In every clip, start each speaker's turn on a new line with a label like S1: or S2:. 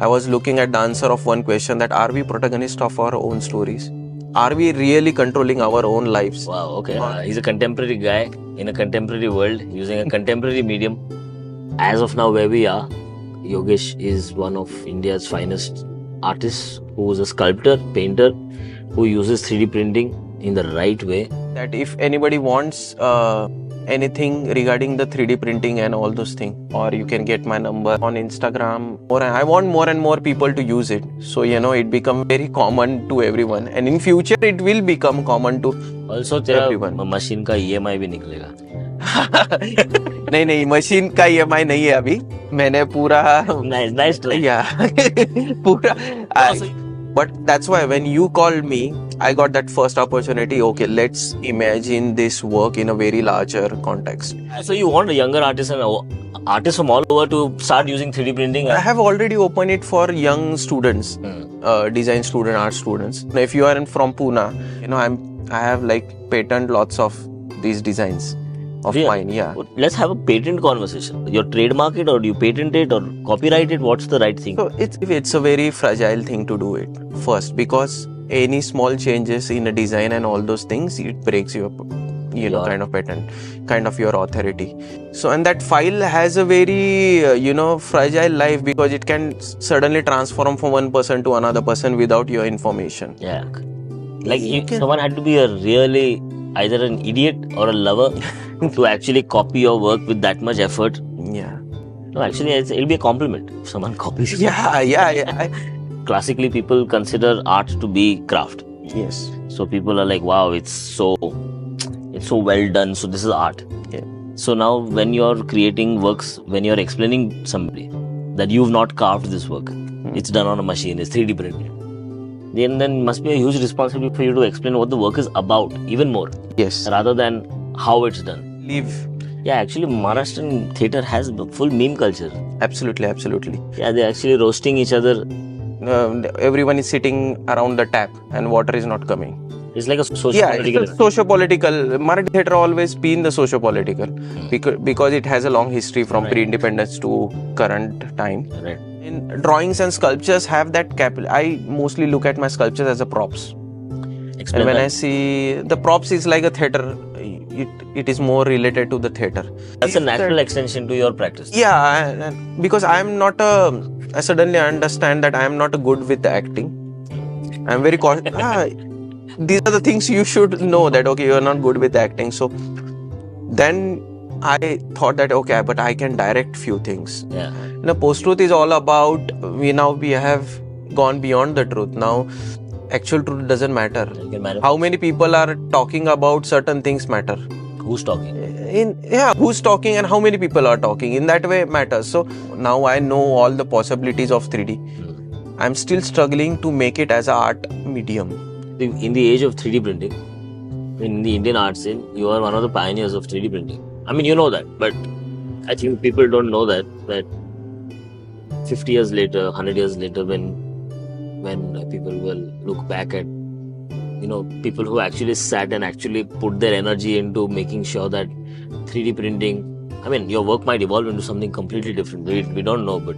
S1: I was looking at the answer of one question, that are we protagonists of our own stories? Are we really controlling our own lives?
S2: Wow, okay. He's a contemporary guy in a contemporary world using a contemporary medium. As of now, where we are, Yogesh is one of India's finest artists who is a sculptor, painter, who uses 3D printing in the right way.
S1: That if anybody wants anything regarding the 3D printing and all those things, or you can get my number on Instagram. I want more and more people to use it, so it become very common to everyone, and in future it will become common to
S2: Also, तेरा
S1: everyone.
S2: Machine का EMI भी निकलेगा.
S1: नहीं machine का EMI नहीं है अभी. मैंने पूरा
S2: Nice try.
S1: Yeah. पूरा but that's why when you called me, I got that first opportunity. Okay, let's imagine this work in a very larger context.
S2: So you want a younger artist and artists from all over to start using 3D printing?
S1: I have already opened it for young students, design student, art students. If you are from Pune, I have patent lots of these designs of mine. Yeah.
S2: Let's have a patent conversation. You trademark it, or do you patent it, or copyright it? What's the right thing?
S1: So it's a very fragile thing to do it first, because any small changes in a design and all those things, it breaks your kind of patent, kind of your authority. So, and that file has a very fragile life, because it can suddenly transform from one person to another person without your information.
S2: Yeah, someone had to be a really either an idiot or a lover to actually copy your work with that much effort.
S1: Yeah.
S2: No, actually, it'll be a compliment if someone copies.
S1: Yeah.
S2: Classically, people consider art to be craft.
S1: Yes.
S2: So people are like, wow, it's so well done. So this is art.
S1: Yeah.
S2: So now when you're creating works, when you're explaining somebody that you've not carved this work, it's done on a machine, it's 3D printed, then must be a huge responsibility for you to explain what the work is about, even more.
S1: Yes.
S2: Rather than how it's done. Yeah, actually, Maharashtrian theatre has a full meme culture.
S1: Absolutely.
S2: Yeah, they're actually roasting each other.
S1: Everyone is sitting around the tap and water is not coming.
S2: It's like a socio-political.
S1: Yeah, socio-political. Marathi theatre always been the socio-political because it has a long history from pre-independence to current time.
S2: Right.
S1: In drawings and sculptures have that I mostly look at my sculptures as a props.
S2: Explain
S1: and when
S2: that.
S1: I see the props is like a theatre, it is more related to the theatre.
S2: That's a natural extension to your practice.
S1: Yeah, because I suddenly understand that I am not good with acting. I'm very these are the things you should know, that okay, you are not good with acting. So then I thought that okay, but I can direct few things.
S2: Yeah.
S1: Post-truth is all about we have gone beyond the truth. Now actual truth doesn't matter. How many people are talking about certain things matter.
S2: Who's talking?
S1: Who's talking and how many people are talking, in that way matters. So now I know all the possibilities of 3D. I'm still struggling to make it as an art medium.
S2: In the age of 3D printing, in the Indian art scene, you are one of the pioneers of 3D printing. I mean, you know that, but I think people don't know that 50 years later, 100 years later, when people will look back at people who actually sat and actually put their energy into making sure that 3D printing, I mean, your work might evolve into something completely different. We don't know, but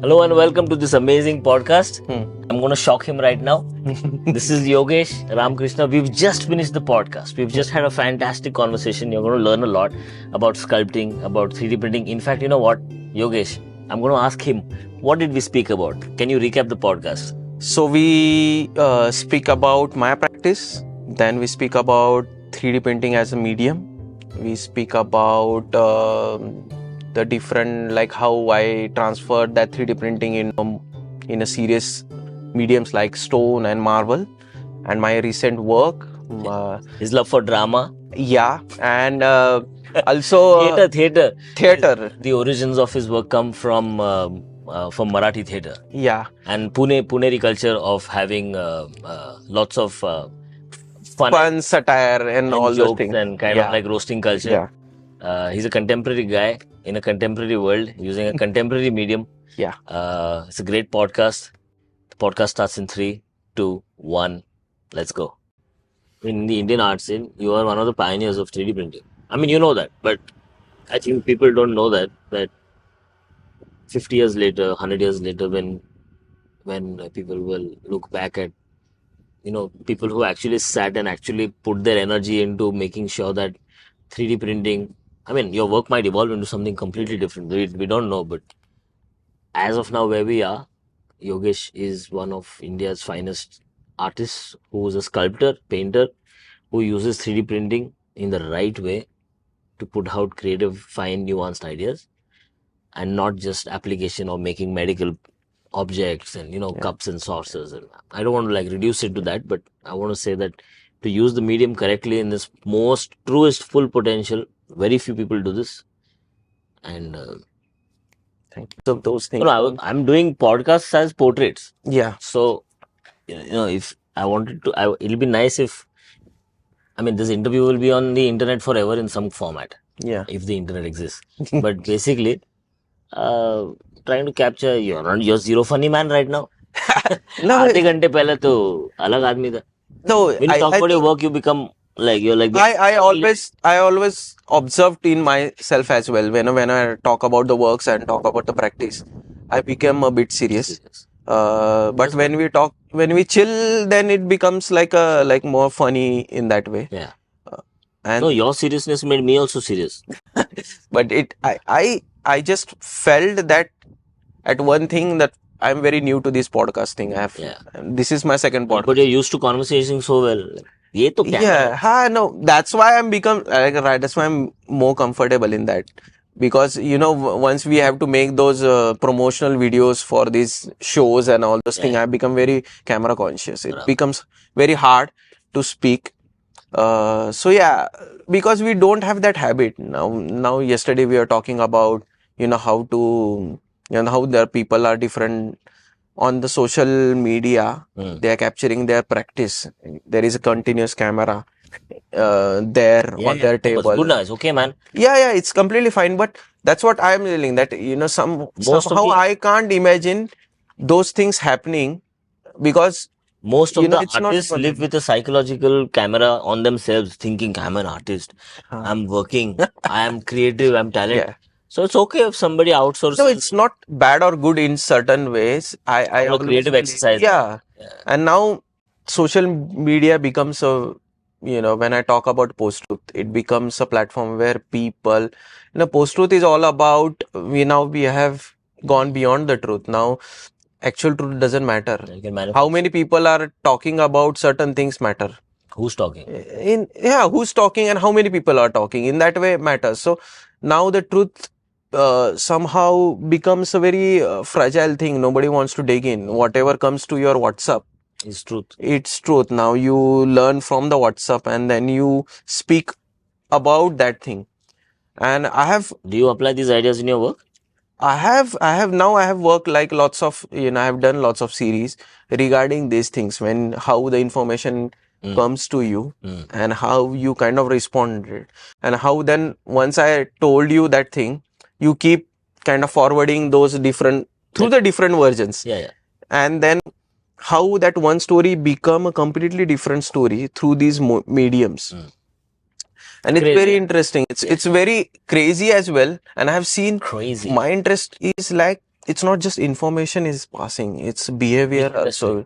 S2: hello and welcome to this amazing podcast. I'm going to shock him right now. This is Yogesh Ramkrishna. We've just finished the podcast. We've just had a fantastic conversation. You're going to learn a lot about sculpting, about 3D printing. In fact, you know what, Yogesh, I'm going to ask him, what did we speak about? Can you recap the podcast?
S1: So we speak about my practice. Then we speak about 3D printing as a medium. We speak about the different, like how I transferred that 3D printing in a serious mediums like stone and marble, and my recent work.
S2: His love for drama.
S1: Yeah, and also
S2: theatre.
S1: The
S2: origins of his work come from Marathi theatre.
S1: Yeah,
S2: and Puneri culture of having lots of
S1: fun satire and all those things,
S2: and kind of like roasting culture. Yeah. He's a contemporary guy in a contemporary world using a contemporary medium.
S1: Yeah.
S2: It's a great podcast. The podcast starts in 3, 2, 1. Let's go. In the Indian art scene, you are one of the pioneers of 3D printing. I mean, you know that, but I think people don't know that 50 years later, 100 years later, when people will look back at, people who actually sat and actually put their energy into making sure that 3D printing, I mean, your work might evolve into something completely different. We don't know, but as of now, where we are, Yogesh is one of India's finest artists who is a sculptor, painter, who uses 3D printing in the right way to put out creative, fine, nuanced ideas, and not just application or making medical objects and
S1: Yeah.
S2: cups and saucers. And I don't want to like reduce it to that, but I want to say that to use the medium correctly in this most truest full potential, very few people do this. And
S1: Thank you. So those things.
S2: I'm doing podcasts as portraits.
S1: Yeah.
S2: So if I wanted to, it'll be nice if, I mean, this interview will be on the internet forever in some format.
S1: Yeah.
S2: If the internet exists. But basically, trying to capture, you're zero funny man right now.
S1: No,
S2: आधे घंटे पहले तो अलग आदमी था.
S1: no.
S2: When you talk about your work, you become like you're like.
S1: I always observed in myself as well. When I talk about the works and talk about the practice, I become a bit serious. But when we chill, then it becomes like more funny in that way.
S2: Yeah.
S1: And
S2: No, your seriousness made me also serious.
S1: but I just felt that at one thing that I'm very new to this podcasting. This is my second podcast.
S2: But you're used to conversation so well. ये तो क्या है?
S1: Yeah, no, that's why I'm become right. That's why I'm more comfortable in that, because once we have to make those promotional videos for these shows and all those things, I become very camera conscious. It becomes very hard to speak. So yeah, because we don't have that habit now. Yesterday we are talking about how to how their people are different on the social media. They are capturing their practice. There is a continuous camera there on their table.
S2: Good, nice. Okay, man.
S1: Yeah, it's completely fine. But that's what I am feeling, that somehow I can't imagine those things happening, because
S2: most of the artists live with a psychological camera on themselves, thinking I'm an artist, I'm working, I am creative, I'm talented.
S1: Yeah.
S2: So it's okay if somebody outsources.
S1: No, it's not bad or good in certain ways. I
S2: a creative exercise.
S1: Yeah. And now social media becomes a, when I talk about post-truth, it becomes a platform where people, post-truth is all about, we have gone beyond the truth. Now, actual truth doesn't matter. How many people are talking about certain things matter.
S2: Who's talking?
S1: Who's talking and how many people are talking, in that way matters. So now the truth somehow becomes a very fragile thing. Nobody wants to dig in. Whatever comes to your WhatsApp,
S2: it's truth.
S1: It's truth. Now you learn from the WhatsApp and then you speak about that thing. And
S2: do you apply these ideas in your work?
S1: I have worked like lots of, I have done lots of series regarding these things, how the information comes to you and how you kind of responded, and how then once I told you that thing, you keep kind of forwarding those through the different versions.
S2: Yeah.
S1: And then how that one story become a completely different story through these mediums. And it's very interesting. It's very crazy as well. And I have seen my interest is like, it's not just information is passing, it's behavior also.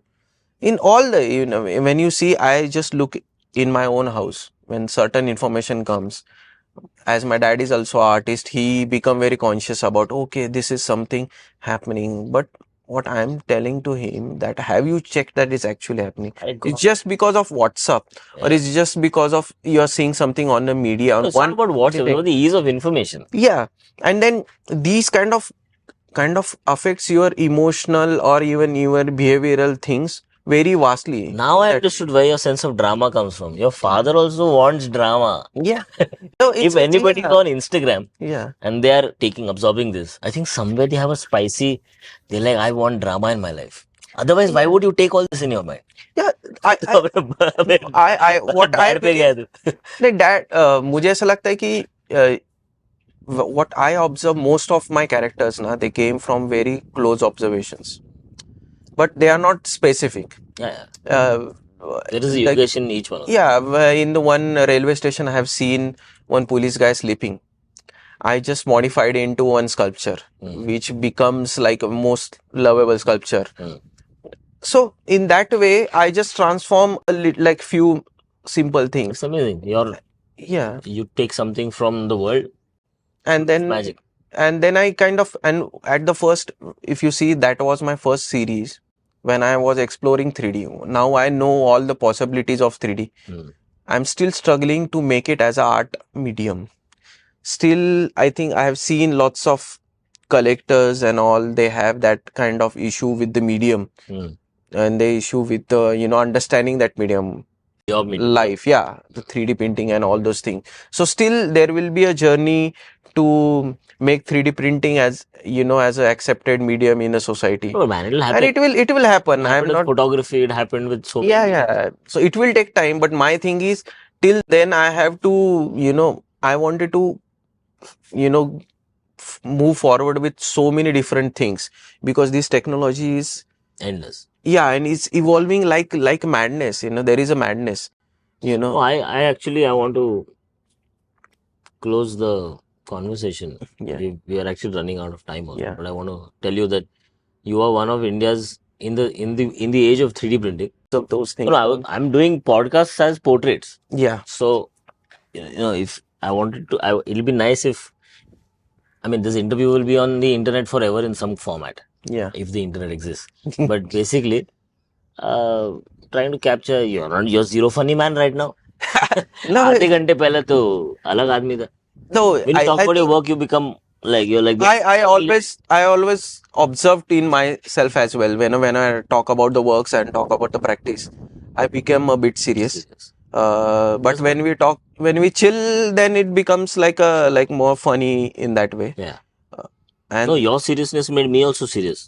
S1: In all the, when you see, I just look in my own house when certain information comes. As my dad is also an artist, he become very conscious about, okay, this is something happening. But what I am telling to him, that have you checked that is actually happening? It's just because of WhatsApp, or it's just because of you're seeing something on the media.
S2: It's not about WhatsApp, it's about the ease of information.
S1: Yeah, and then these kind of affects your emotional or even your behavioral things very vastly.
S2: Now I understood where your sense of drama comes from. Your father also wants drama.
S1: Yeah. So
S2: if anybody is on Instagram,
S1: yeah,
S2: and they are absorbing this, I think somewhere they have a spicy, they're like, I want drama in my life. Otherwise, why would you take all this in your mind?
S1: Yeah, मुझे ऐसा लगता है कि what I observe, most of my characters they came from very close observations, but they are not specific.
S2: There is a Yogesh in each one.
S1: Yeah, in the one railway station, I have seen one police guy sleeping. I just modified into one sculpture, which becomes like a most lovable sculpture. So in that way, I just transform like few simple things.
S2: It's amazing. You take something from the world,
S1: and then
S2: magic.
S1: And then I kind of, and at the first, if you see, that was my first series when I was exploring 3D. Now I know all the possibilities of 3D. I'm still struggling to make it as an art medium. Still, I think I have seen lots of collectors and all, they have that kind of issue with the medium. And they issue with understanding that medium.
S2: Your medium.
S1: Life, the 3D printing and all those things. So still there will be a journey to make 3D printing as as an accepted medium in a society.
S2: Oh man, it'll happen.
S1: And it will happen.
S2: It happened with photography. It happened with so
S1: many. So it will take time. But my thing is, till then I have to I wanted to move forward with so many different things, because this technology is
S2: endless.
S1: And it's evolving like madness. There is a madness.
S2: I want to close the conversation. We are actually running out of time also. But I want to tell you that you are one of India's in the age of 3D printing.
S1: So those things.
S2: I'm doing podcasts as portraits. So if I wanted to, it'll be nice if, this interview will be on the internet forever in some format. If the internet exists. But basically, trying to capture, you're zero funny man right now. आधे घंटे पहले तो अलग आदमी था.
S1: No,
S2: when you talk about your work, you become like you're like.
S1: I always observed in myself as well. When I talk about the works and talk about the practice, I become a bit serious. But when we chill, then it becomes like more funny in that way. And
S2: no, your seriousness made me also serious.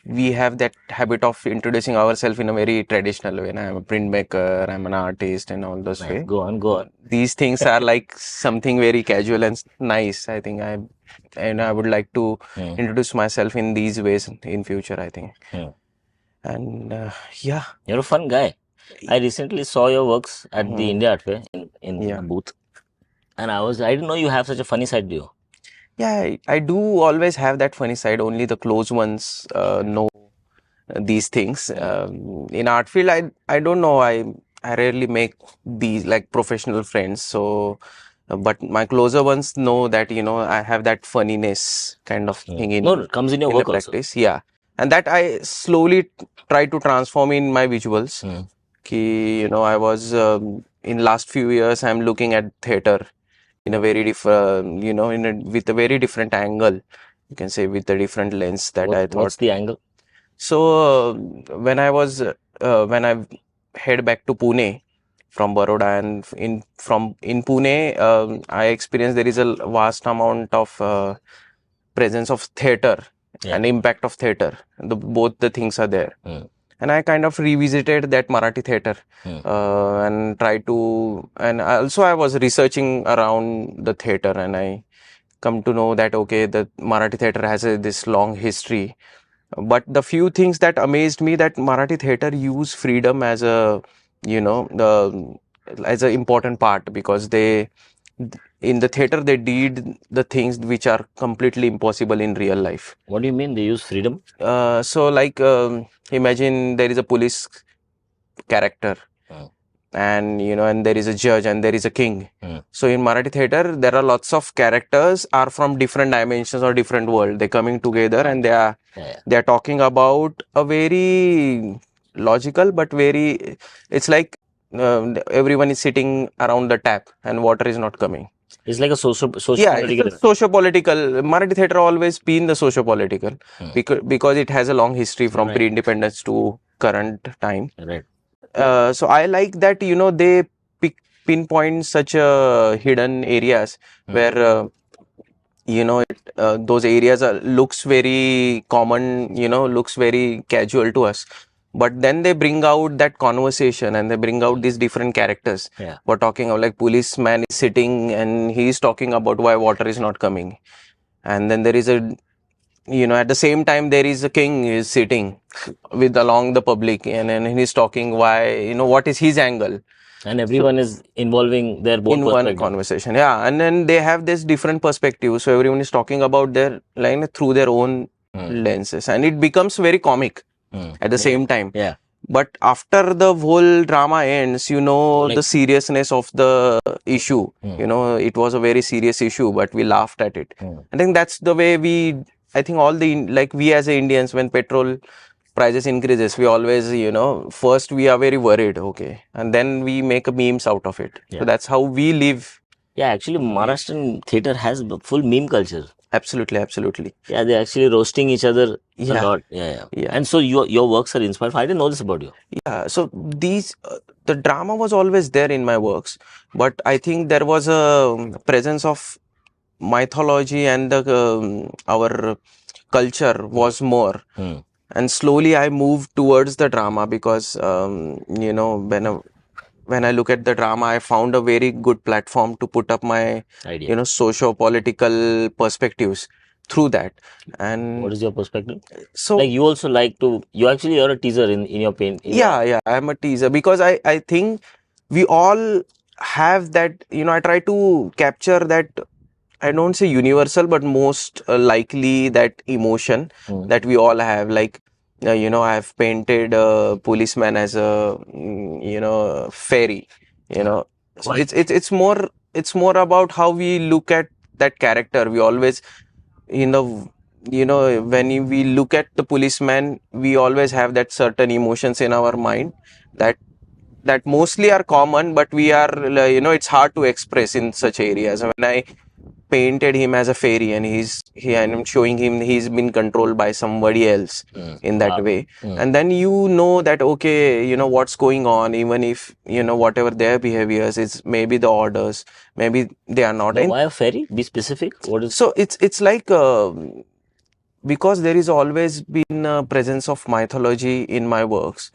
S1: We have that habit of introducing ourselves in a very traditional way. I'm a printmaker, I'm an artist, and all those way.
S2: Go on.
S1: These things are like something very casual and nice. I think I would like to introduce myself in these ways in future, I think. And
S2: you're a fun guy. I recently saw your works at the India Art Fair in a booth, and I didn't know you have such a funny side to you.
S1: Yeah, I do always have that funny side. Only the close ones know these things. In art field, I don't know. I rarely make these like professional friends. So, but my closer ones know that I have that funniness kind of thing
S2: it comes in your work
S1: practice. Also. And that I slowly try to transform in my visuals. I was in last few years I'm looking at theater in a very different, with a very different angle. You can say with a different lens that I thought.
S2: What's the angle?
S1: So when I head back to Pune from Baroda, and in Pune, I experienced there is a vast amount of presence of theater and impact of theater. Both the things are there. And I kind of revisited that Marathi theater and tried to, and also I was researching around the theater, and I come to know that, okay, the Marathi theater has this long history. But the few things that amazed me, that Marathi theater use freedom as a, as an important part, because in the theater, they did the things which are completely impossible in real life.
S2: What do you mean they use freedom?
S1: So like, imagine there is a police character and, and there is a judge and there is a king. So in Marathi theater, there are lots of characters are from different dimensions or different world. They're coming together and they are talking about a very logical, but very, it's like everyone is sitting around the tap and water is not coming.
S2: It's like a socio-political.
S1: It's socio-political. Marathi theatre always been the socio-political because it has a long history from pre-independence to current time.
S2: Right.
S1: So I like that, they pinpoint such hidden areas where, those areas looks very common, looks very casual to us. But then they bring out that conversation and they bring out these different characters. We're talking about like policeman is sitting and he's talking about why water is not coming. And then there is at the same time, there is a king is sitting with along the public and he's talking why, what is his angle.
S2: And everyone is involving their own
S1: in one
S2: perspective.
S1: conversation. Yeah, and then they have this different perspective. So everyone is talking about their line through their own lenses, and it becomes very comic at the same time.
S2: Yeah.
S1: But after the whole drama ends, you know,
S2: Like-
S1: the seriousness of the issue. You know, it was a very serious issue, but we laughed at it. I think that's the way I think all the, like we as Indians, when petrol prices increases, we always, you know, first we are very worried, okay, and then we make memes out of it. So that's how we live.
S2: Yeah, actually, Maharashtrian theatre has a full meme culture.
S1: Absolutely, absolutely.
S2: Yeah, they're actually roasting each other a
S1: Yeah.
S2: lot. Yeah.
S1: Yeah.
S2: And so your works are inspired. I didn't know this about you.
S1: Yeah, so the drama was always there in my works, but I think there was a presence of mythology, and our culture was more. And slowly I moved towards the drama because, you know, when I look at the drama, I found a very good platform to put up my,
S2: Idea.
S1: you know, socio-political perspectives through that. And
S2: What is your perspective?
S1: so,
S2: Like you also like to, you actually are a teaser in your pain.
S1: yeah, I'm a teaser because I think we all have that, you know, I try to capture that, I don't say universal, but most likely that emotion that we all have. Like, you know, I've painted a policeman as a, you know, fairy, you know. So it's more about how we look at that character. We always, you know, when we look at the policeman, we always have that certain emotions in our mind that mostly are common, but we are, you know, it's hard to express in such areas. When I painted him as a fairy, and and I'm showing him he's been controlled by somebody else in that way, and then you know that, okay, you know what's going on, even if, you know, whatever their behaviors is, maybe the orders, maybe they are not.
S2: But why a fairy? Be specific. What is?
S1: So it's like, because there is always been a presence of mythology in my works.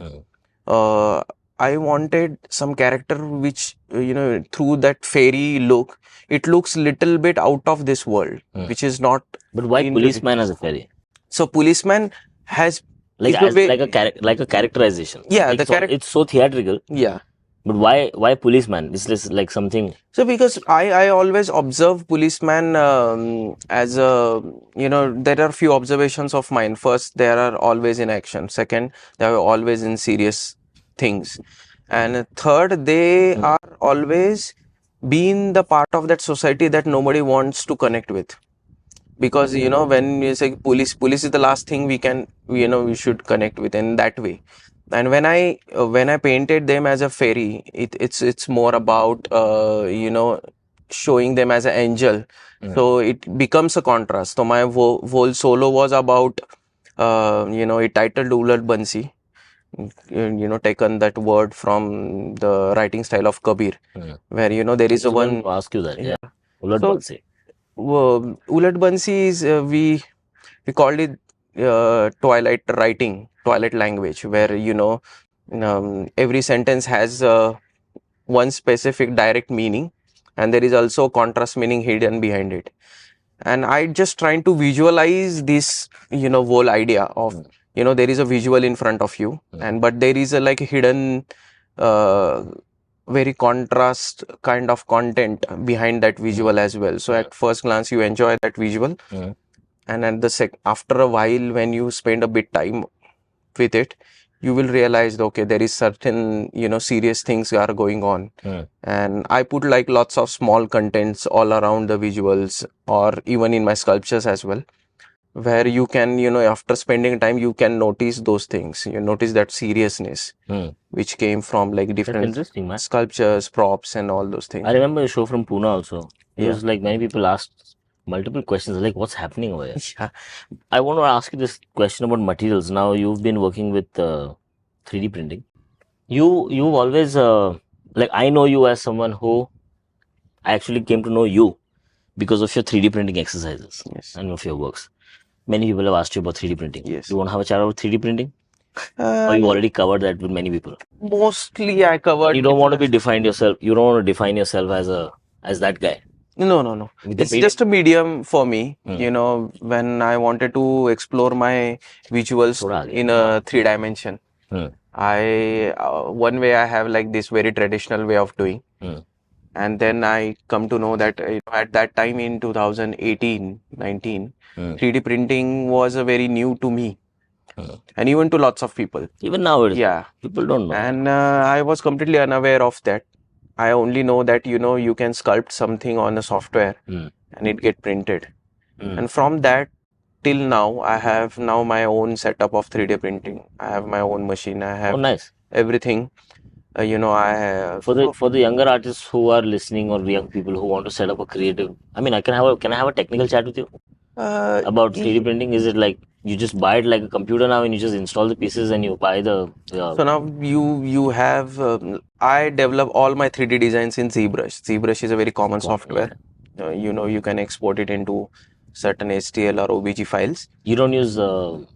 S1: I wanted some character which, you know, through that fairy look, it looks little bit out of this world, which is not.
S2: But why policeman as a fairy?
S1: So policeman has
S2: like like a characterization.
S1: Yeah,
S2: like
S1: the character.
S2: It's so theatrical.
S1: Yeah.
S2: But why policeman? Is this like something?
S1: So because I always observe policeman as a, you know, there are few observations of mine. First, they are always in action. Second, they are always in serious things. And third, they are always been the part of that society that nobody wants to connect with. Because, you know, when you say police is the last thing we can, you know, we should connect with in that way. And when I painted them as a fairy, it's more about, you know, showing them as an angel. So it becomes a contrast. So my whole solo was about, you know, it titled Ulat Bansi. You know, taken that word from the writing style of Kabir, where, you know, there is a one.
S2: To ask you that. Yeah. Ulat
S1: So,
S2: Bansi.
S1: Ulat Bansi is, we called it twilight writing, twilight language, where, you know, every sentence has one specific direct meaning, and there is also contrast meaning hidden behind it. And I just trying to visualize this, you know, whole idea of, you know, there is a visual in front of you, and but there is a like hidden, very contrast kind of content behind that visual as well. So at first glance, you enjoy that visual, and at the after a while, when you spend a bit time with it, you will realize, okay, there is certain, you know, serious things are going on. And I put like lots of small contents all around the visuals, or even in my sculptures as well, where you can, you know, after spending time, you can notice those things. You notice that seriousness, which came from like different sculptures, props, and all those things.
S2: I remember a show from Pune also. It was like many people asked multiple questions, like what's happening over here?
S1: Yeah.
S2: I want to ask you this question about materials. Now you've been working with 3D printing. You've always like, I know you as someone who, I actually came to know you because of your 3D printing exercises and of your works. Many people have asked you about 3D printing.
S1: Yes.
S2: You want to have a chat about 3D printing? Or you already covered that with many people?
S1: Mostly I covered.
S2: You don't want to be defined yourself. You don't want to define yourself as that guy.
S1: No. It's just a medium for me. You know, when I wanted to explore my visuals in a 3 dimension, One way I have like this very traditional way of doing. And then I come to know that at that time in 2018, 19, 3D printing was a very new to me. And even to lots of people.
S2: Even now,
S1: Yeah.
S2: people don't know.
S1: And I was completely unaware of that. I only know that, you can sculpt something on a software and it get printed. And from that till now, I have now my own setup of 3D printing. I have my own machine. I have
S2: nice.
S1: Everything. I have
S2: for the younger artists who are listening, or young people who want to set up a creative. I mean, can I have a technical chat with you about 3D printing? Is it like you just buy it like a computer now and you just install the pieces and you buy the?
S1: So now you have. I develop all my 3D designs in ZBrush. ZBrush is a very common software.
S2: Yeah.
S1: You can export it into certain HTML or OBJ files.
S2: You don't use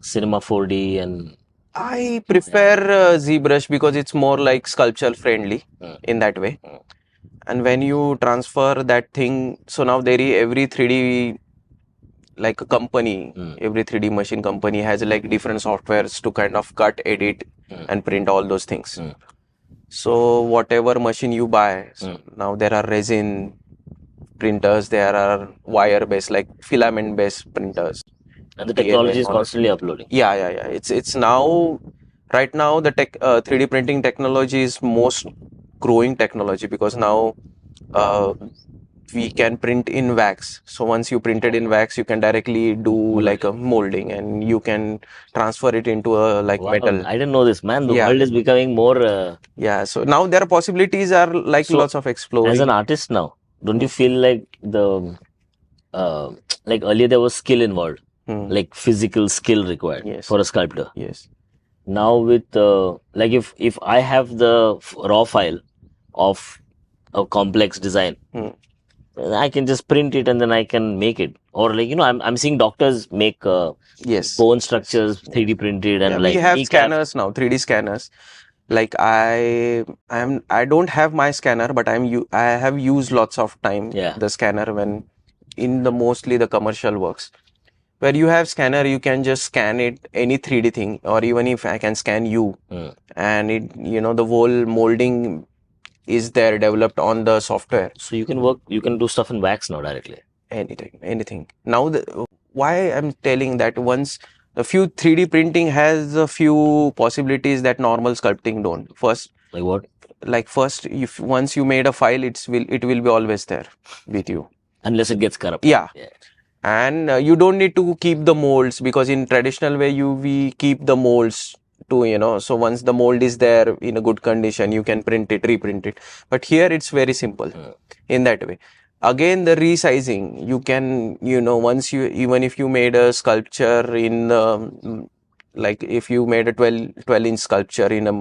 S2: Cinema 4D and.
S1: I prefer ZBrush because it's more like sculpture friendly in that way. And when you transfer that thing, so now every 3D like a company, every 3D machine company has like different softwares to kind of cut, edit, and print all those things. So whatever machine you buy, now there are resin printers, there are wire-based, like filament-based printers.
S2: And the technology is constantly uploading.
S1: Yeah. It's now, right now, the 3D printing technology is most growing technology because now we can print in wax. So once you printed in wax, you can directly do like a molding and you can transfer it into a metal.
S2: I didn't know this, man. The world is becoming more.
S1: Yeah. So now there are possibilities are like lots of exploring.
S2: As an artist now, don't you feel like like earlier there was skill involved, like physical skill required for a sculptor?
S1: Yes.
S2: Now with like if I have the raw file of a complex design, I can just print it and then I can make it. Or like I'm seeing doctors make bone structures 3D printed and like
S1: we have scanners now, 3D scanners. Like I don't have my scanner, but I have used lots of time the scanner when in mostly the commercial works. Where you have scanner, you can just scan it, any 3D thing, or even if I can scan you, and it, the whole molding is there developed on the software.
S2: So you can do stuff in wax now directly.
S1: Anything. Now, why I'm telling that once a few 3D printing has a few possibilities that normal sculpting don't. First,
S2: like what?
S1: Like first, if once you made a file, it will be always there with you.
S2: Unless it gets corrupt.
S1: Yeah. And you don't need to keep the molds because in traditional way we keep the molds to so once the mold is there in a good condition, you can print it, reprint it. But here it's very simple in that way. Again, the resizing, you can once even if you made a sculpture in like if you made a 12-inch sculpture in a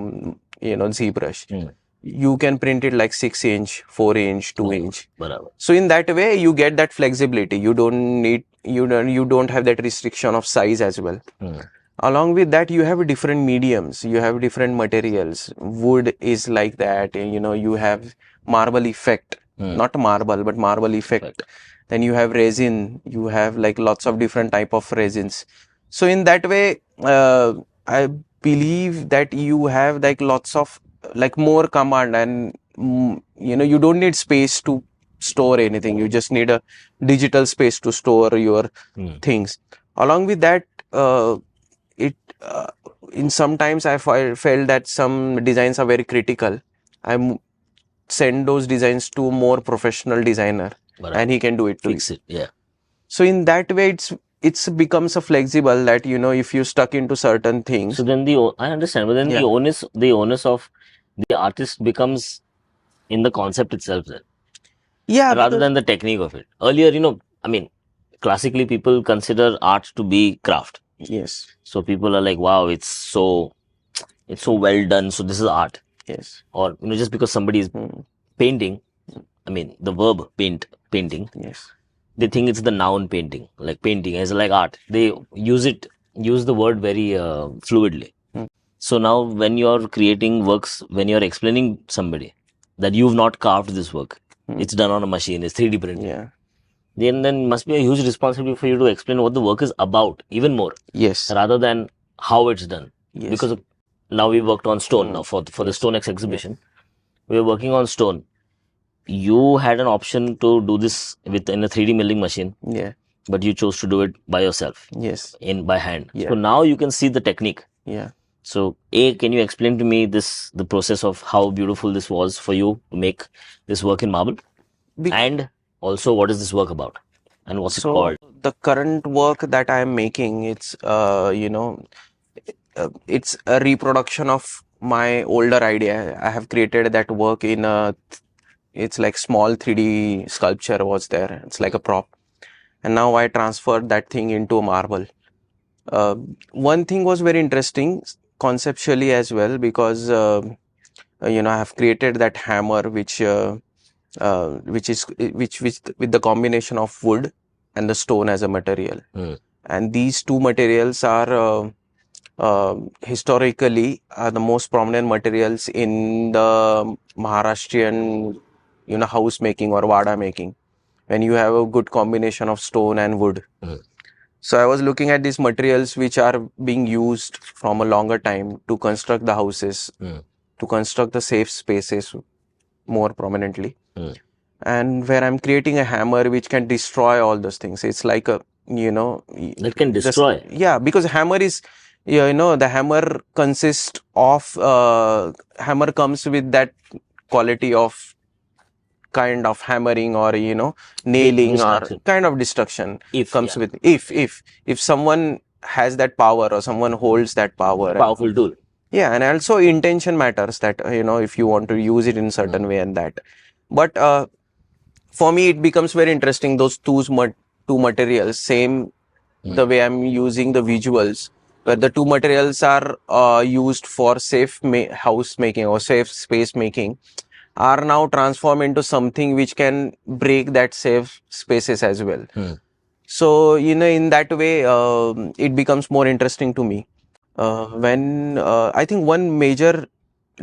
S1: ZBrush, you can print it like 6-inch, 4-inch, 2-inch. So in that way, you get that flexibility. You don't need, you don't have that restriction of size as well. Along with that, you have different mediums. You have different materials. Wood is like that. You have marble effect, not marble, but marble effect. Then you have resin. You have like lots of different type of resins. So in that way, I believe that you have like lots of like more command and you don't need space to store anything. You just need a digital space to store your things. Along with that, in sometimes I felt that some designs are very critical. I send those designs to more professional designer and he can do it to
S2: fix it. Yeah.
S1: So in that way, it's becomes a flexible that if you stuck into certain things.
S2: So then I understand, but then the onus of the artist becomes in the concept itself then.
S1: Yeah.
S2: Rather than the technique of it. Earlier, I mean, classically people consider art to be craft.
S1: Yes.
S2: So people are like, wow, it's so well done. So this is art.
S1: Yes.
S2: Or just because somebody is painting, I mean the verb painting.
S1: Yes.
S2: They think it's the noun painting, like painting as like art. They use the word very fluidly. So now when you're creating works, when you're explaining somebody that you've not carved this work, it's done on a machine, it's 3D printed.
S1: Yeah.
S2: Then must be a huge responsibility for you to explain what the work is about even more.
S1: Yes.
S2: Rather than how it's done.
S1: Yes.
S2: Because now we worked on stone. Now for the Stone X exhibition, we were working on stone. You had an option to do this in a 3D milling machine,
S1: Yeah.
S2: but you chose to do it by yourself,
S1: Yes.
S2: by hand.
S1: Yeah.
S2: So now you can see the technique.
S1: Yeah.
S2: So, can you explain to me the process of how beautiful this was for you to make this work in marble? And also, what is this work about? And what's it called?
S1: The current work that I am making, it's it's a reproduction of my older idea. I have created that work in it's like small 3D sculpture was there. It's like a prop, and now I transferred that thing into marble. One thing was very interesting conceptually as well, because I have created that hammer which is with the combination of wood and the stone as a material. And these two materials are historically the most prominent materials in the Maharashtrian house making or vada making, when you have a good combination of stone and wood. So I was looking at these materials which are being used from a longer time to construct the houses, to construct the safe spaces more prominently. And where I'm creating a hammer which can destroy all those things. It's like a,
S2: That can destroy.
S1: Yeah, because hammer is, the hammer consists of, hammer comes with that quality of kind of hammering or, nailing or kind of destruction. If someone has that power or someone holds that power.
S2: Powerful tool.
S1: Yeah, and also intention matters, that, if you want to use it in certain way and that. But for me, it becomes very interesting, those two materials, same the way I'm using the visuals, where the two materials are used for safe house making or safe space making, are now transformed into something which can break that safe spaces as well. So, in that way, it becomes more interesting to me. When I think one major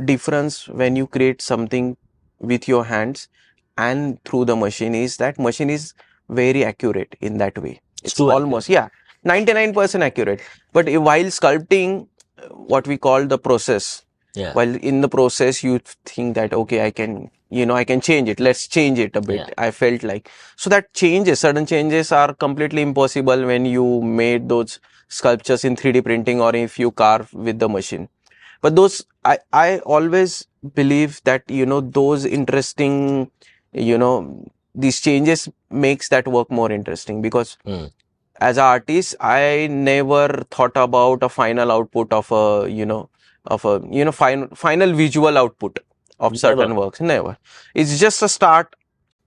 S1: difference when you create something with your hands and through the machine is that machine is very accurate in that way. It's almost, 99% accurate. But while sculpting, what we call the process, while in the process you think that, okay, I can change it, let's change it a bit. I felt like, so that certain changes are completely impossible when you made those sculptures in 3D printing or if you carve with the machine. But those, I always believe that, those interesting, these changes makes that work more interesting, because as an artist, I never thought about a final output of final visual output of certain works. Never. It's just a start.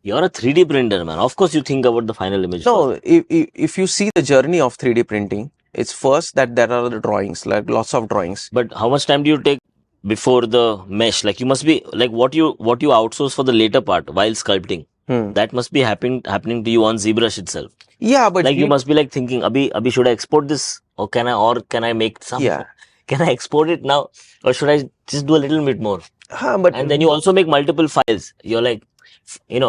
S2: You're a 3D printer, man. Of course, you think about the final image.
S1: No, if you see the journey of 3D printing, it's first that there are the drawings, like lots of drawings.
S2: But how much time do you take before the mesh? Like, you must be like what you outsource for the later part while sculpting. That must be happening to you on ZBrush itself.
S1: Yeah, but
S2: like you must be like thinking, Abhi, should I export this, or can I make some?
S1: Yeah.
S2: Can I export it now, or should I just do a little bit more?
S1: But
S2: and then you also make multiple files. You're like,
S1: we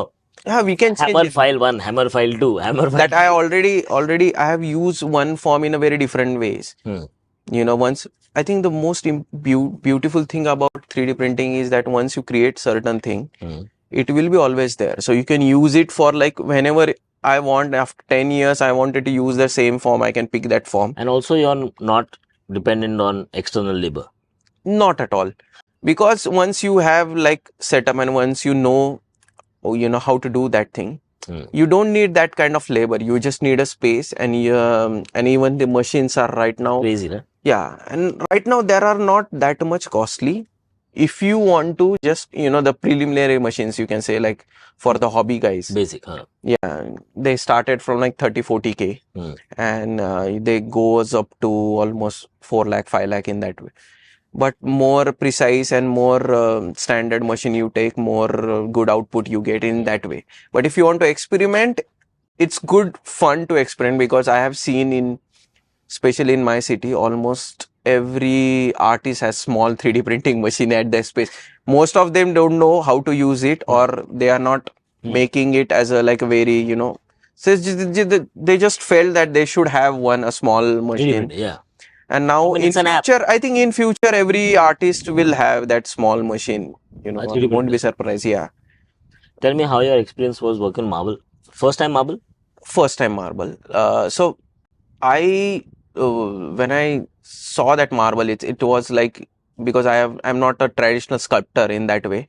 S1: can change
S2: hammer file 1, hammer file 2, hammer file.
S1: That I already I have used one form in a very different ways. Once, I think the most beautiful thing about 3D printing is that once you create certain thing, it will be always there. So you can use it for like whenever I want. After 10 years, I wanted to use the same form, I can pick that form.
S2: And also you're not dependent on external labor.
S1: Not at all. Because once you have like setup and once you know how to do that thing, you don't need that kind of labor. You just need a space, and even the machines are right now
S2: crazy, right?
S1: Yeah, and right now there are not that much costly. If you want to just, the preliminary machines, you can say, like for the hobby guys.
S2: Basic, huh?
S1: Yeah, they started from like 30-40K and they goes up to almost 4 lakh, 5 lakh in that way. But more precise and more standard machine you take, more good output you get in that way. But if you want to experiment, it's good fun to experiment, because I have seen especially in my city, almost every artist has small 3D printing machine at their space. Most of them don't know how to use it, or they are not making it as a like a very, so they just felt that they should have a small machine.
S2: Yeah.
S1: And now
S2: mean,
S1: in
S2: it's an app.
S1: future, I think in future every artist will have that small machine. You know,
S2: A
S1: I
S2: 3D
S1: won't be
S2: printer.
S1: surprised. Yeah.
S2: Tell me how your experience was working marble. First time marble?
S1: First time marble. So I when I saw that marble, it was like, because I'm not a traditional sculptor in that way,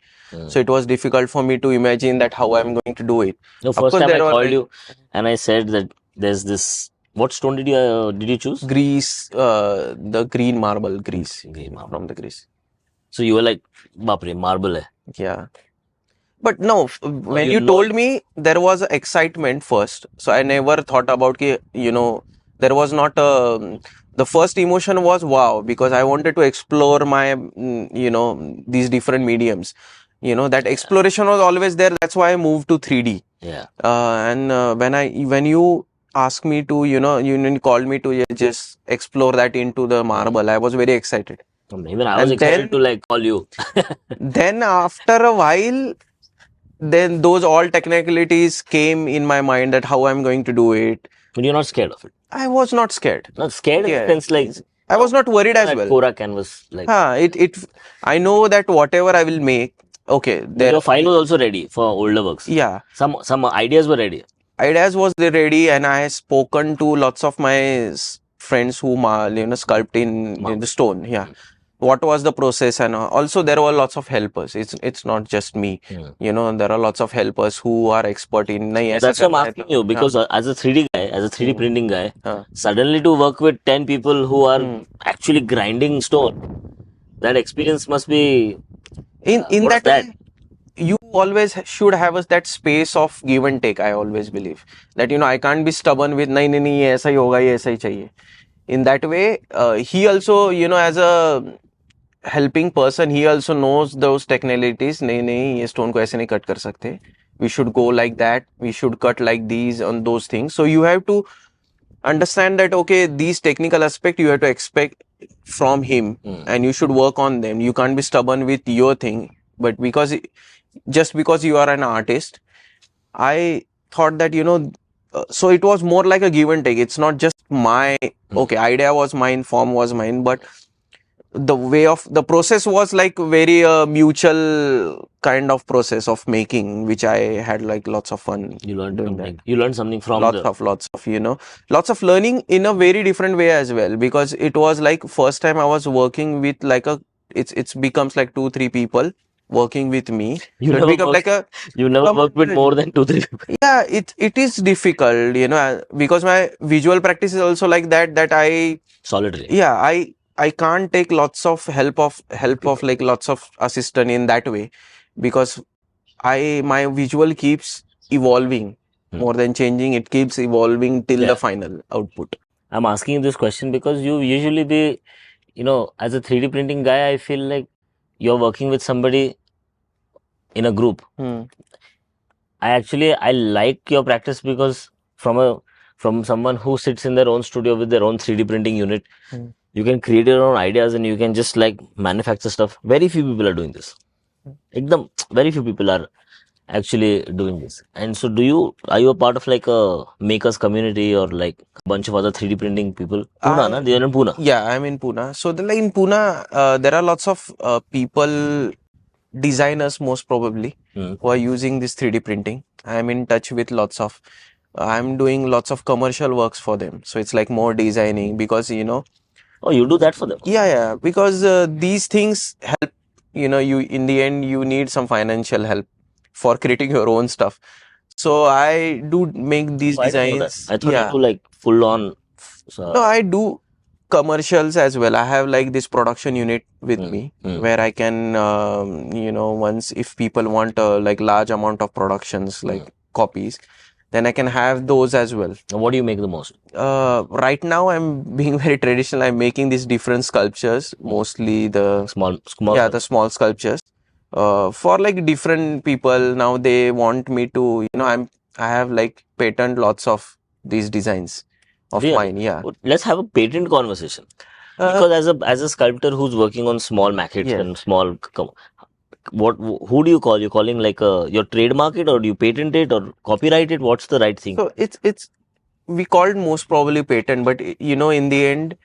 S1: so it was difficult for me to imagine that how I'm going to do it.
S2: The
S1: Of
S2: first
S1: course,
S2: time I
S1: there were
S2: called
S1: like
S2: you and I said that there's this. What stone did you choose?
S1: Greece, the green marble, Greece,
S2: Green marble.
S1: from the Greece.
S2: So you were like, "Bapre, marble hai."
S1: Yeah. But no, when
S2: you
S1: you
S2: know
S1: told me, there was excitement first. So I never thought about, there was not the first emotion was wow, because I wanted to explore my, these different mediums. That exploration was always there. That's why I moved to 3D.
S2: Yeah.
S1: And when you asked me to, you called me to just explore that into the marble, I was very excited.
S2: Even I was
S1: And
S2: excited
S1: then,
S2: to like call you.
S1: then after a while, then those all technicalities came in my mind that how I'm going to do it.
S2: But you're not scared of it.
S1: I was not scared.
S2: Not scared in the
S1: Yeah,
S2: sense like
S1: I was not worried as
S2: that
S1: well.
S2: Cora canvas like.
S1: I know that whatever I will make, okay, there.
S2: Your file was also ready for older works.
S1: Yeah,
S2: Some ideas were ready.
S1: ideas was ready, and I had spoken to lots of my friends who sculpt in the stone. Yeah. What was the process, and also there were lots of helpers. It's not just me. There are lots of helpers who are expert in. Nahi, aisa
S2: That's why I'm
S1: karna hai
S2: asking
S1: to-
S2: you because as a 3D guy, as a 3D printing guy,
S1: हाँ.
S2: suddenly to work with 10 people who are actually grinding stone, that experience must be.
S1: In
S2: What's
S1: that
S2: that?
S1: way, you always should have that space of give and take. I always believe that I can't be stubborn with nahi nahi nahi ये ऐसा ही होगा ये ऐसा ही चाहिए. In that way, he also as a helping person, he also knows those technicalities. नहीं नहीं ये stone को ऐसे नहीं cut कर सकते. We should go like that. We should cut like these on those things. So you have to understand that okay, these technical aspect you have to expect from him, and you should work on them. You can't be stubborn with your thing, but just because you are an artist, I thought that so it was more like a give and take. It's not just my okay, idea was mine, form was mine, but the way of the process was like very mutual kind of process of making, which I had like lots of fun.
S2: You learned
S1: doing
S2: something.
S1: that.
S2: You learned something from
S1: Lots of lots of learning in a very different way as well, because it was like first time I was working with like it's becomes like 2-3 people working with me.
S2: You
S1: So it
S2: never
S1: becomes
S2: worked,
S1: like a
S2: you never worked with more than 2-3 people.
S1: yeah, it is difficult, because my visual practice is also like that I
S2: Solitary.
S1: yeah, I can't take lots of help of like lots of assistant in that way, because my visual keeps evolving more than changing. It keeps evolving till the final output.
S2: I'm asking this question because you usually be, as a 3D printing guy, I feel like you're working with somebody in a group. I like your practice because from someone who sits in their own studio with their own 3D printing unit, you can create your own ideas and you can just like manufacture stuff. Very few people are doing this. Very few people are actually doing this. And so are you a part of like a makers community or like a bunch of other 3D printing people? Pune, they are in Pune.
S1: Yeah, I'm in Pune. So like in Pune, there are lots of people, designers most probably, who are using this 3D printing. I'm in touch with I'm doing lots of commercial works for them. So it's like more designing, because
S2: Oh, you do that for them?
S1: yeah, because these things help. You in the end you need some financial help for creating your own stuff. So I do make these
S2: I didn't know that.
S1: designs.
S2: I thought you do like full on.
S1: No, I do commercials as well. I have like this production unit with me where I can, once if people want like large amount of productions, like copies, then I can have those as well.
S2: What do you make the most?
S1: Right now I'm being very traditional. I'm making these different sculptures, mostly the
S2: small
S1: the small sculptures. For like different people now, they want me to, I have like patent lots of these designs of mine. Yeah.
S2: Let's have a patent conversation. Because as a sculptor who's working on small maquettes and small, who do you call? You're calling like your trademark it, or do you patent it or copyright it? What's the right thing?
S1: So we called most probably patent, but in the end,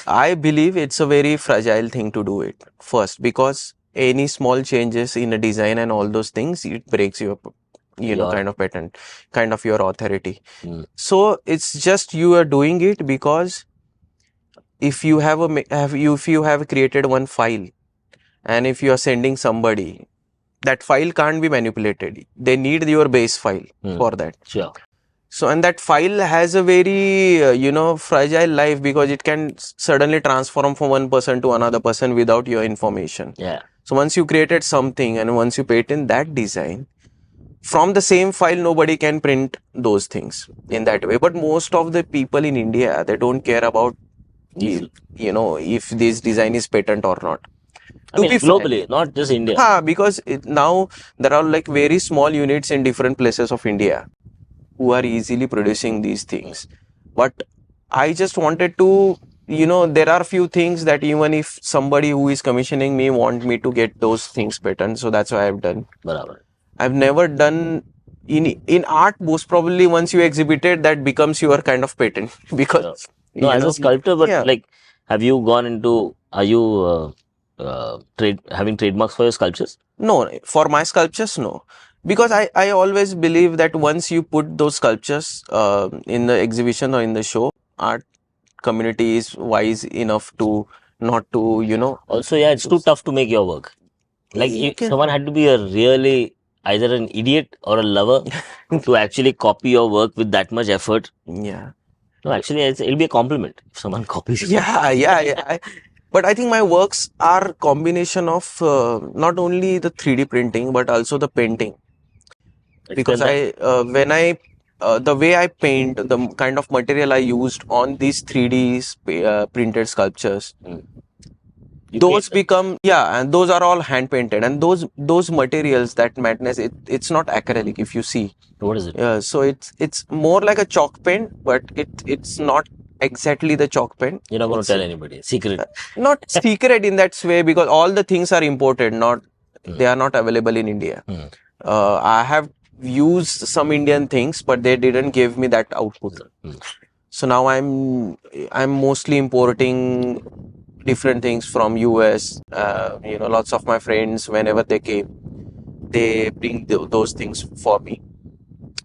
S1: I believe it's a very fragile thing to do it first, because any small changes in a design and all those things, it breaks your, kind of patent, kind of your authority. So it's just you are doing it because if you have if you have created one file, and if you are sending somebody, that file can't be manipulated. They need your base file for that.
S2: Sure.
S1: So, and that file has a very, fragile life, because it can suddenly transform from one person to another person without your information.
S2: Yeah.
S1: So once you created something and once you patent that design, from the same file, nobody can print those things in that way. But most of the people in India, they don't care about, if this design is patent or not.
S2: I mean, globally, not just India.
S1: Because now there are like very small units in different places of India who are easily producing these things. But I just wanted to, there are few things that even if somebody who is commissioning me want me to get those things patent, so that's why I've done.
S2: Barabar.
S1: I've never done in art. Most probably once you exhibit it, that becomes your kind of patent. Because
S2: no, as a sculptor, but like, have you gone into? Are you having trademarks for your sculptures?
S1: No, for my sculptures, no. Because I always believe that once you put those sculptures in the exhibition or in the show, art community is wise enough to not to,
S2: Also, yeah, it's too tough to make your work. Like, someone had to be a really either an idiot or a lover to actually copy your work with that much effort.
S1: Yeah.
S2: No, actually, it'll be a compliment if someone copies it.
S1: Yeah. But I think my works are combination of not only the 3D printing, but also the painting. Because the way I paint, the kind of material I used on these 3D printed sculptures, those become, and those are all hand painted, and those materials, that madness, it's not acrylic. If you see,
S2: what is it?
S1: So it's more like a chalk paint, but it's not exactly the chalk paint.
S2: You're not going to tell anybody. Secret.
S1: Not secret in that way, because all the things are imported. They are not available in India. I have used some Indian things, but they didn't give me that output. So now I'm mostly importing different things from US. Lots of my friends, whenever they came, they bring those things for me.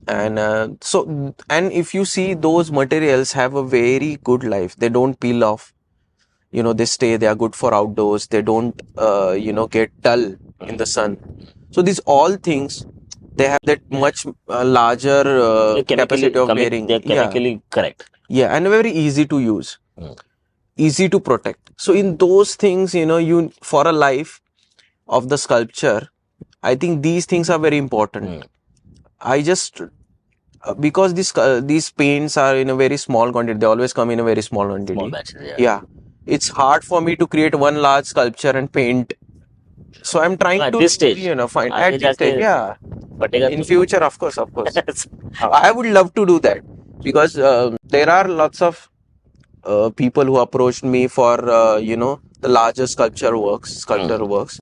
S1: And and if you see, those materials have a very good life. They don't peel off. They stay. They are good for outdoors. They don't get dull in the sun. So these all things, they have that much larger capacity of bearing.
S2: They're chemically correct.
S1: Yeah, and very easy to use, easy to protect. So in those things, you for a life of the sculpture, I think these things are very important. I just because these paints are in a very small quantity. They always come in a very small quantity.
S2: Small batches.
S1: Yeah, it's hard for me to create one large sculpture and paint. So I'm trying to
S2: this stage,
S1: find at this stage. Yeah,
S2: but
S1: in future, of course. I would love to do that, because there are lots of people who approached me for the larger sculpture works.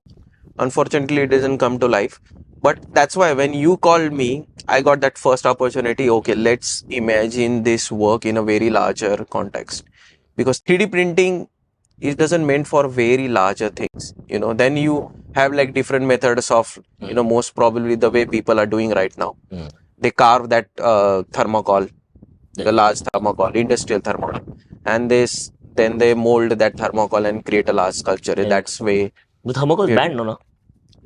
S1: Unfortunately, it doesn't come to life. But that's why when you called me, I got that first opportunity. Okay, let's imagine this work in a very larger context, because 3D printing, it doesn't meant for very larger things. Then you have like different methods of most probably the way people are doing right now. They carve that thermocol, the large thermocol, industrial thermocol, and then they mold that thermocol and create a large sculpture. That's way.
S2: The thermocol is banned, no?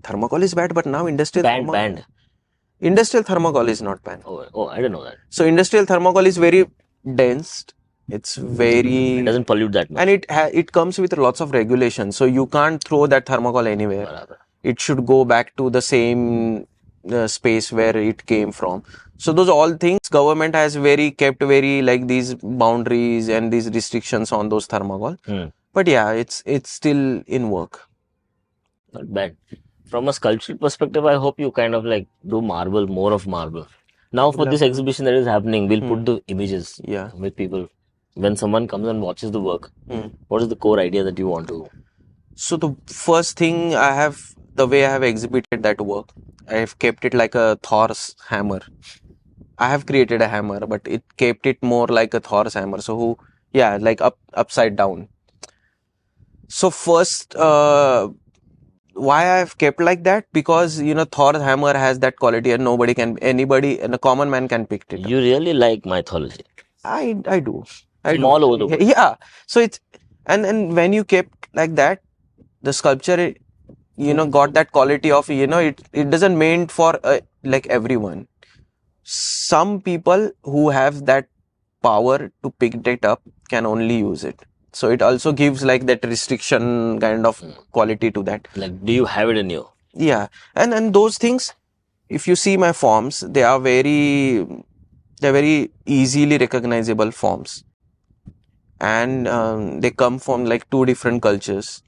S1: Thermocol is bad, but now industrial
S2: banned.
S1: Industrial thermocol is not banned.
S2: Oh, I didn't know that.
S1: So industrial thermocol is very dense. It's very.
S2: It doesn't pollute that much.
S1: And it comes with lots of regulations. So you can't throw that thermocol anywhere.
S2: Barabar.
S1: It should go back to the same space where it came from. So those all things, government has kept very like these boundaries and these restrictions on those thermocol. But yeah, it's still in work.
S2: Not bad. From a sculptural perspective, I hope you kind of like do more of marble. Now for this exhibition that is happening, we'll put the images with people. When someone comes and watches the work, what is the core idea that you want to?
S1: So the first thing the way I have exhibited that work, I have kept it like a Thor's hammer. I have created a hammer, but it kept it more like a Thor's hammer. So like upside down. So first, why I've kept like that, because Thor's hammer has that quality and anybody and a common man can pick it up.
S2: You really like mythology.
S1: I do.
S2: From all over the world.
S1: Yeah. So it's and when you kept like that, the sculpture got that quality of it doesn't meant for like everyone. Some people who have that power to pick it up can only use it. So it also gives like that restriction kind of quality to that.
S2: Like, do you have it in you?
S1: Yeah, and those things, if you see my forms, they're very easily recognizable forms, and they come from like two different cultures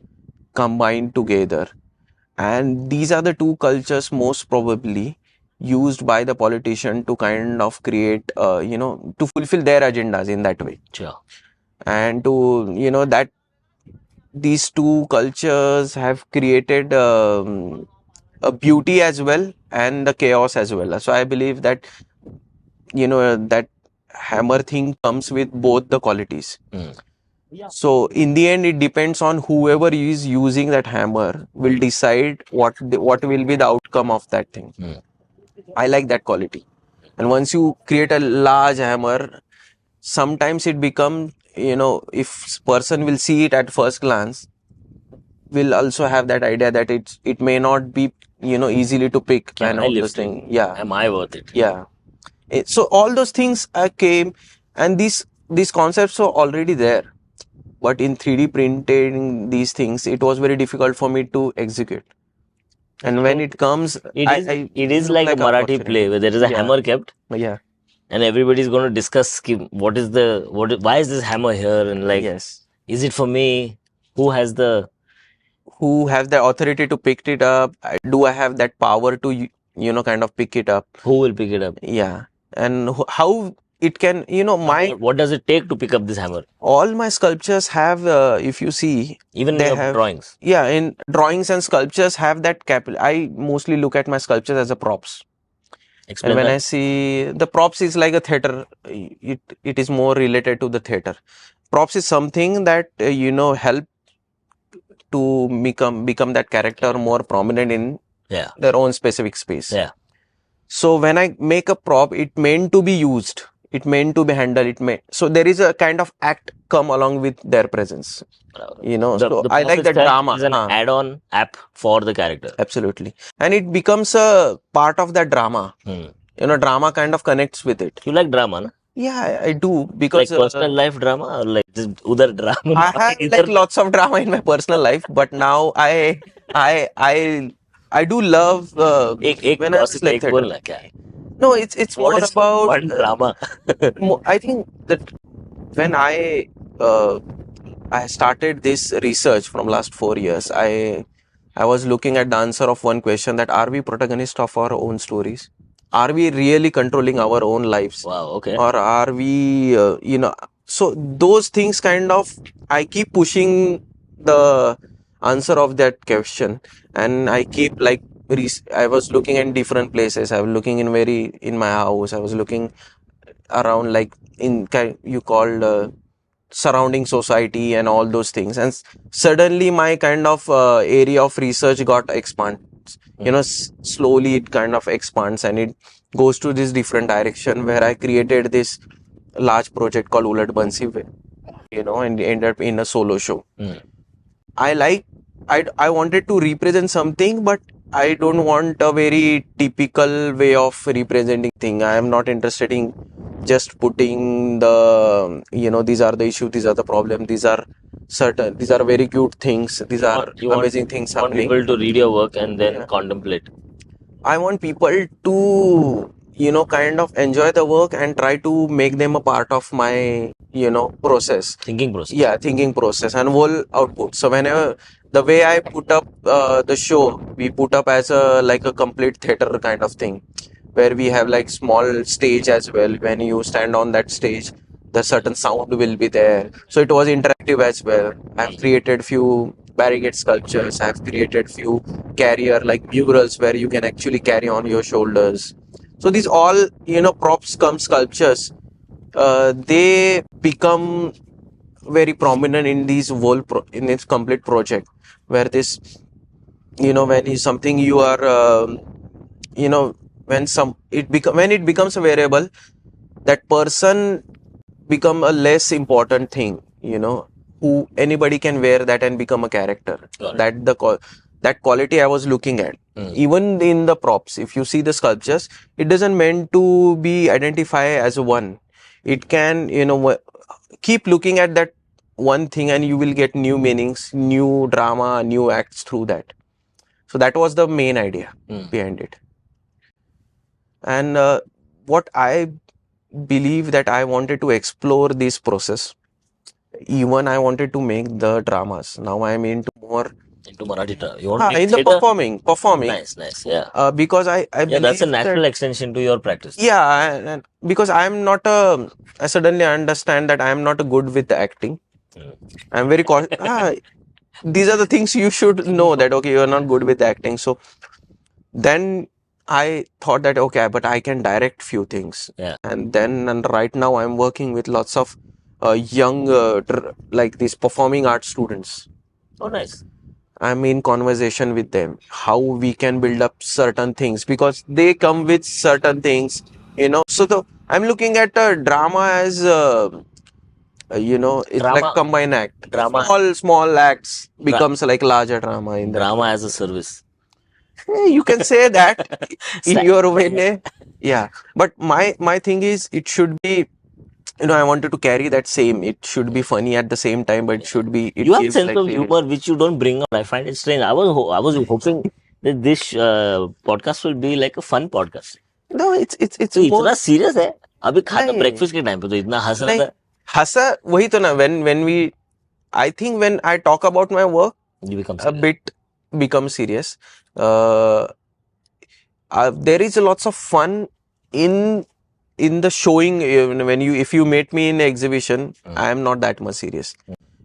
S1: combined together, and these are the two cultures most probably used by the politician to kind of create to fulfill their agendas in that way.
S2: Sure.
S1: And to that these two cultures have created a beauty as well and the chaos as well. So I believe that that hammer thing comes with both the qualities. So in the end, it depends on whoever is using that hammer will decide what will be the outcome of that thing. I like that quality. And once you create a large hammer, sometimes it becomes, if person will see it at first glance, will also have that idea that it may not be easily to pick.
S2: Can
S1: and
S2: I
S1: all
S2: lift
S1: those
S2: it?
S1: things. Yeah.
S2: Am I worth it?
S1: Yeah. So all those things came, and these concepts were already there, but in 3D printing these things, it was very difficult for me to execute. And when it comes,
S2: It is
S1: look
S2: like a
S1: an
S2: Marathi
S1: opportunity.
S2: play where there is a
S1: Yeah.
S2: hammer kept,
S1: Yeah.
S2: and everybody's going to discuss why is this hammer here, and like,
S1: Yes.
S2: is it for me? Who has the
S1: Who has the authority to pick it up? Do I have that power to kind of pick it up?
S2: who will pick it up?
S1: Yeah. And how it can
S2: What does it take to pick up this hammer?
S1: all my sculptures have, if you see,
S2: Even in
S1: they
S2: your
S1: have
S2: drawings.
S1: Yeah, in drawings and sculptures have that I mostly look at my sculptures as a props.
S2: Explain
S1: And when
S2: that.
S1: I see the props is like a theater, it is more related to the theater. Props is something that help to become that character more prominent in
S2: Yeah.
S1: their own specific space.
S2: Yeah.
S1: So when I make a prop, it meant to be used, it meant to be handled, so there is a kind of act come along with their presence. So I like that drama.
S2: Is an add-on app for the character.
S1: Absolutely. And it becomes a part of that drama. Drama kind of connects with it.
S2: You like drama, na?
S1: Yeah, I do, because
S2: Like personal life drama or like just udhar drama?
S1: I have like lots of drama in my personal life, but now I do love when I was like theater. No, it's more about
S2: one drama.
S1: I think that when I started this research from last 4 years, I was looking at the answer of one question, that are we protagonists of our own stories? Are we really controlling our own lives?
S2: Wow, okay.
S1: Or are we, so those things kind of, I keep pushing the answer of that question, and I keep like, I was looking in different places. I was looking in my house. I was looking around like you called surrounding society and all those things, and suddenly my kind of area of research got expands. Slowly it kind of expands and it goes to this different direction, where I created this large project called Ulat Bansi, and ended up in a solo show. I wanted to represent something, but I don't want a very typical way of representing thing. I am not interested in just putting the, these are the issues, these are the problems, these are very cute things, these are amazing things happening.
S2: Want people to read your work and then contemplate.
S1: I want people to, kind of enjoy the work and try to make them a part of my, process.
S2: Thinking process.
S1: Yeah, thinking process and whole output. So whenever the way I put up the show, we put up as like a complete theater kind of thing, where we have like small stage as well. When you stand on that stage, the certain sound will be there. So it was interactive as well. I've created few barricade sculptures. I've created few carrier like murals where you can actually carry on your shoulders. So these all props come sculptures. They become very prominent in these in this complete project, where this, when is something you are, you know, when it becomes a variable, that person become a less important thing, who anybody can wear that and become a character.
S2: Got it.
S1: That quality I was looking at.
S2: Mm.
S1: Even in the props, if you see the sculptures, it doesn't meant to be identified as one. It can, keep looking at that one thing and you will get new meanings, new drama, new acts through that. So that was the main idea behind it. And what I believe that I wanted to explore this process. Even I wanted to make the dramas. Now I am into more
S2: into Marathi drama. You want to make
S1: in the
S2: theatre?
S1: performing.
S2: Nice, yeah.
S1: Because I believe
S2: that's a natural
S1: that,
S2: extension to your practice.
S1: yeah, and because I'm not I suddenly understand that I am not good with the acting. I'm very these are the things you should know, that okay, you are not good with acting. So then I thought that okay, but I can direct few things.
S2: Yeah.
S1: And right now I'm working with lots of young like these performing arts students.
S2: Oh, nice.
S1: I'm in conversation with them how we can build up certain things, because they come with certain things, so I'm looking at drama as it's
S2: Drama-
S1: like combined act.
S2: drama-
S1: Small acts becomes like larger drama in that.
S2: Drama as a service.
S1: You can say that in your way. Yeah, but my thing is, it should be, I wanted to carry that same. It should be funny at the same time, but it should be.
S2: You have
S1: gives
S2: sense
S1: like
S2: of
S1: serious.
S2: humor which you don't bring out. I find it strange. I was hoping that this podcast will be like a fun podcast.
S1: No, it's
S2: तो
S1: more.
S2: इतना serious है अभी खाता
S1: नहीं।
S2: Breakfast के time पे तो इतना हंस रहा
S1: नहीं,
S2: था
S1: हंसा वही तो ना, when I think when I talk about my work,
S2: you become
S1: a
S2: serious.
S1: bit become serious. There is lots of fun in the showing. If you meet me in exhibition, I am not that much serious,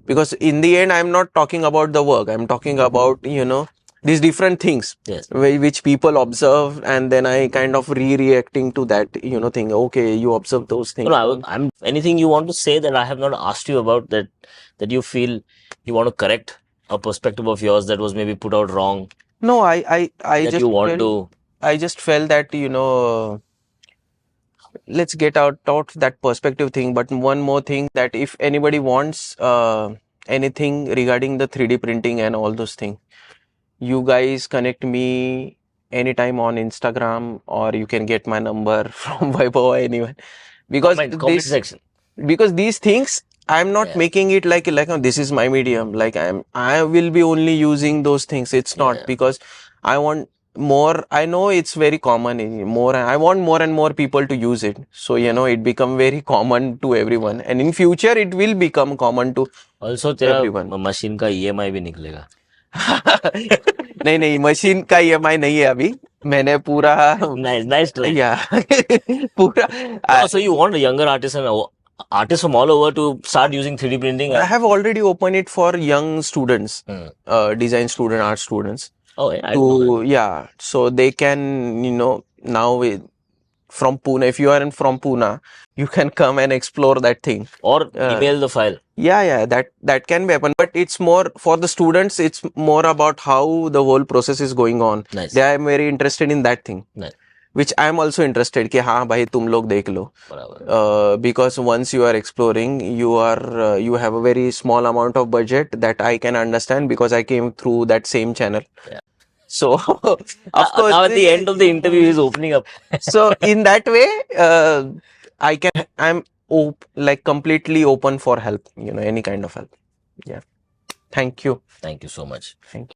S1: because in the end I'm not talking about the work. I'm talking about these different things,
S2: Yes.
S1: which people observe, and then I kind of reacting to that thing. Okay, you observe those things.
S2: No, I'm anything you want to say that I have not asked you about that you feel you want to correct a perspective of yours that was maybe put out wrong.
S1: No, I
S2: that
S1: just
S2: you want to.
S1: I just felt that let's get out that perspective thing. But one more thing, that if anybody wants anything regarding the 3D printing and all those things, you guys connect me anytime on Instagram, or you can get my number from Vaibhav or anyone, because
S2: comment section.
S1: Because these things I'm not making it like oh, this is my medium, like I will be only using those things. It's not because I want more. I know it's very common more. I want more and more people to use it, so it become very common to everyone, and in future it will become common to
S2: also तेरा
S1: everyone.
S2: Machine का EMI भी निकलेगा
S1: नहीं machine का EMI नहीं है अभी. मैंने पूरा
S2: nice try.
S1: Yeah. पूरा
S2: so you want a younger artist and artists from all over to start using 3D printing?
S1: I have already opened it for young students, design student, art students.
S2: Oh, yeah. I know that.
S1: Yeah, so they can, now from Pune, if you are from Pune, you can come and explore that thing.
S2: Or email the file.
S1: Yeah, that can be happen. But it's more for the students, it's more about how the whole process is going on.
S2: Nice.
S1: They are very interested in that thing.
S2: Nice.
S1: Which I am also interested कि हाँ भाई तुम लोग देख लो. Because once you are exploring, you have a very small amount of budget that I can understand, because I came through that same channel. Yeah. So of course,
S2: now at the end of the interview he's opening up.
S1: So in that way, I'm like completely open for help, any kind of help. Yeah. Thank you.
S2: Thank you so much.
S1: Thank you.